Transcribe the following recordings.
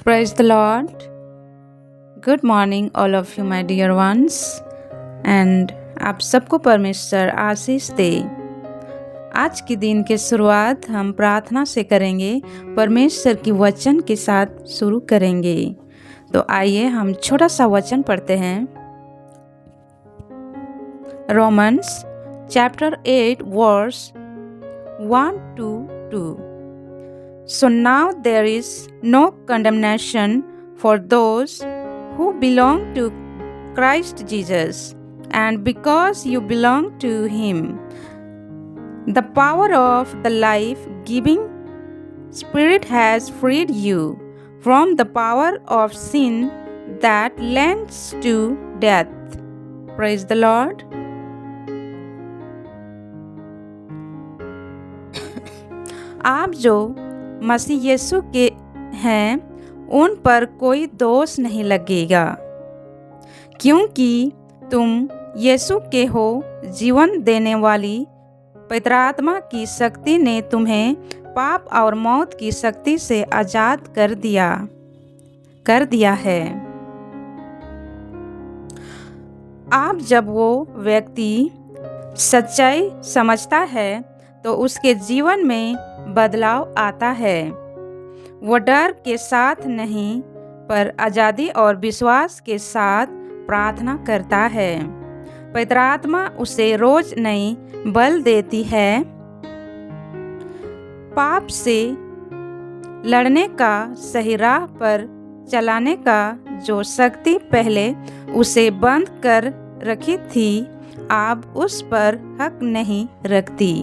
Praise the Lord. Good morning all of you my dear ones and आप सबको परमेश्वर आशीष दे। आज के दिन की शुरुआत हम प्रार्थना से करेंगे, परमेश्वर की वचन के साथ शुरू करेंगे। तो आइए हम छोटा सा वचन पढ़ते हैं। Romans chapter 8 verse 1 to 2। So now there is no condemnation for those who belong to Christ Jesus, and because you belong to Him, the power of the life-giving Spirit has freed you from the power of sin that leads to death. Praise the Lord. आप जो मसीह यीशु के हैं उन पर कोई दोष नहीं लगेगा, क्योंकि तुम यीशु के हो। जीवन देने वाली पवित्र आत्मा की शक्ति ने तुम्हें पाप और मौत की शक्ति से आजाद कर दिया है। आप जब वो व्यक्ति सच्चाई समझता है तो उसके जीवन में बदलाव आता है। वो डर के साथ नहीं पर आज़ादी और विश्वास के साथ प्रार्थना करता है। पवित्र आत्मा उसे रोज नई बल देती है। पाप से लड़ने का, सही राह पर चलाने का जो शक्ति पहले उसे बंद कर रखी थी, अब उस पर हक नहीं रखती।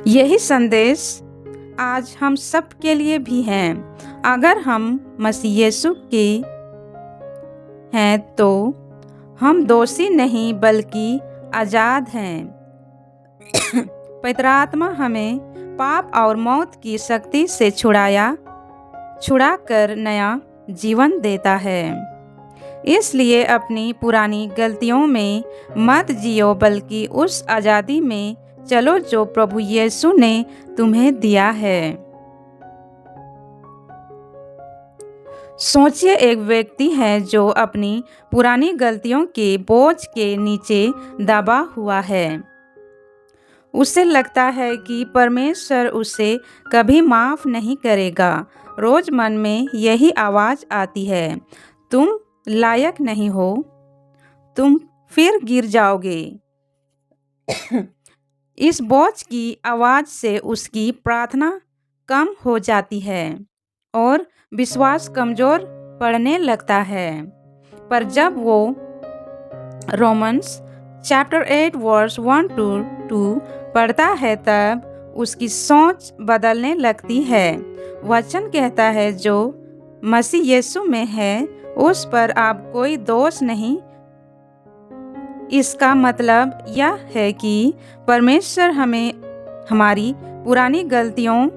यही संदेश आज हम सब के लिए भी है। अगर हम मसीह यीशु के हैं तो हम दोषी नहीं बल्कि आज़ाद हैं। पवित्र आत्मा हमें पाप और मौत की शक्ति से छुड़ाकर नया जीवन देता है। इसलिए अपनी पुरानी गलतियों में मत जियो, बल्कि उस आज़ादी में चलो जो प्रभु यीशु ने तुम्हें दिया है। सोचिए, एक व्यक्ति है जो अपनी पुरानी गलतियों के बोझ के नीचे दबा हुआ है। उसे लगता है कि परमेश्वर उसे कभी माफ़ नहीं करेगा। रोज मन में यही आवाज़ आती है, तुम लायक नहीं हो, तुम फिर गिर जाओगे। इस बोझ की आवाज़ से उसकी प्रार्थना कम हो जाती है और विश्वास कमज़ोर पड़ने लगता है। पर जब वो रोमन्स चैप्टर 8 वर्स 1 to 2 पढ़ता है, तब उसकी सोच बदलने लगती है। वचन कहता है, जो मसीह यीशु में है उस पर अब कोई दोष नहीं। इसका मतलब यह है कि परमेश्वर हमें हमारी पुरानी गलतियों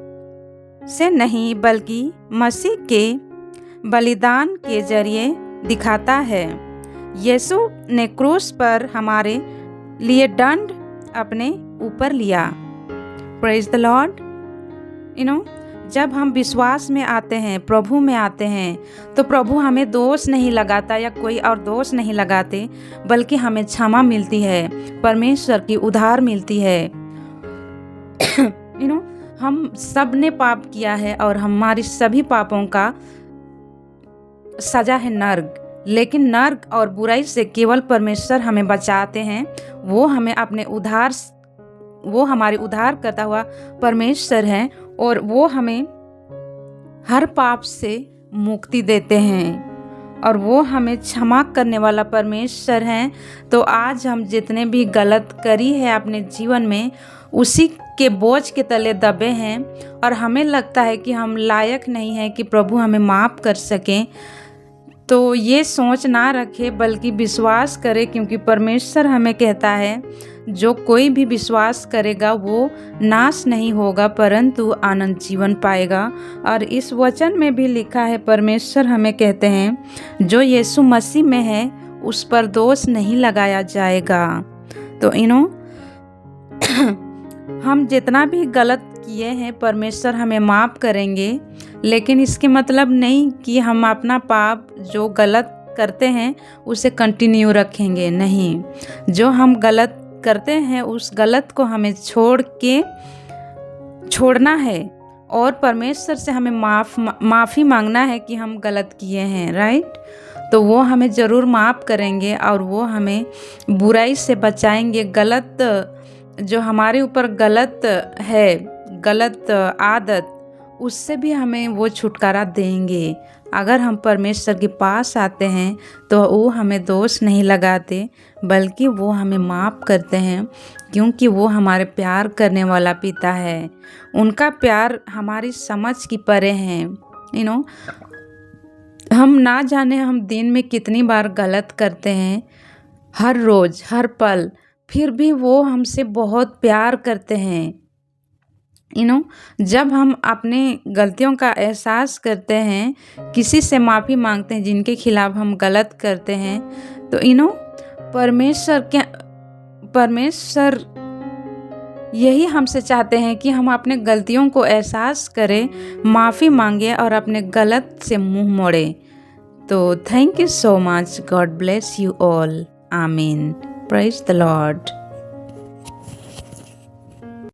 से नहीं बल्कि मसीह के बलिदान के जरिए दिखाता है। यीशु ने क्रूस पर हमारे लिए दंड अपने ऊपर लिया। Praise the Lord. जब हम विश्वास में आते हैं, प्रभु में आते हैं, तो प्रभु हमें दोष नहीं लगाता या कोई और दोष नहीं लगाते, बल्कि हमें क्षमा मिलती है, परमेश्वर की उधार मिलती है। हम सब ने पाप किया है और हमारी सभी पापों का सजा है नर्क। लेकिन नर्क और बुराई से केवल परमेश्वर हमें बचाते हैं। वो हमारे उद्धार करता हुआ परमेश्वर हैं और वो हमें हर पाप से मुक्ति देते हैं और वो हमें क्षमा करने वाला परमेश्वर हैं। तो आज हम जितने भी गलत करी है अपने जीवन में, उसी के बोझ के तले दबे हैं और हमें लगता है कि हम लायक नहीं हैं कि प्रभु हमें माफ़ कर सकें। तो ये सोच ना रखें बल्कि विश्वास करें, क्योंकि परमेश्वर हमें कहता है, जो कोई भी विश्वास करेगा वो नाश नहीं होगा परंतु आनंद जीवन पाएगा। और इस वचन में भी लिखा है, परमेश्वर हमें कहते हैं, जो यीशु मसीह में है उस पर दोष नहीं लगाया जाएगा। तो हम जितना भी गलत किए हैं परमेश्वर हमें माफ़ करेंगे। लेकिन इसके मतलब नहीं कि हम अपना पाप जो गलत करते हैं उसे कंटिन्यू रखेंगे। नहीं, जो हम गलत करते हैं उस गलत को हमें छोड़ना है और परमेश्वर से हमें माफ़ी मांगना है कि हम गलत किए हैं, राइट। तो वो हमें ज़रूर माफ़ करेंगे और वो हमें बुराई से बचाएंगे। गलत जो हमारे ऊपर गलत है, गलत आदत, उससे भी हमें वो छुटकारा देंगे। अगर हम परमेश्वर के पास आते हैं तो वो हमें दोष नहीं लगाते, बल्कि वो हमें माफ़ करते हैं, क्योंकि वो हमारे प्यार करने वाला पिता है। उनका प्यार हमारी समझ की परे है। हम ना जाने हम दिन में कितनी बार गलत करते हैं, हर रोज़ हर पल, फिर भी वो हमसे बहुत प्यार करते हैं। जब हम अपने गलतियों का एहसास करते हैं, किसी से माफ़ी मांगते हैं जिनके खिलाफ हम गलत करते हैं, तो परमेश्वर यही हमसे चाहते हैं कि हम अपने गलतियों को एहसास करें, माफ़ी मांगे और अपने गलत से मुंह मोड़ें। तो thank you so much. God bless you all. Amen. Praise the Lord.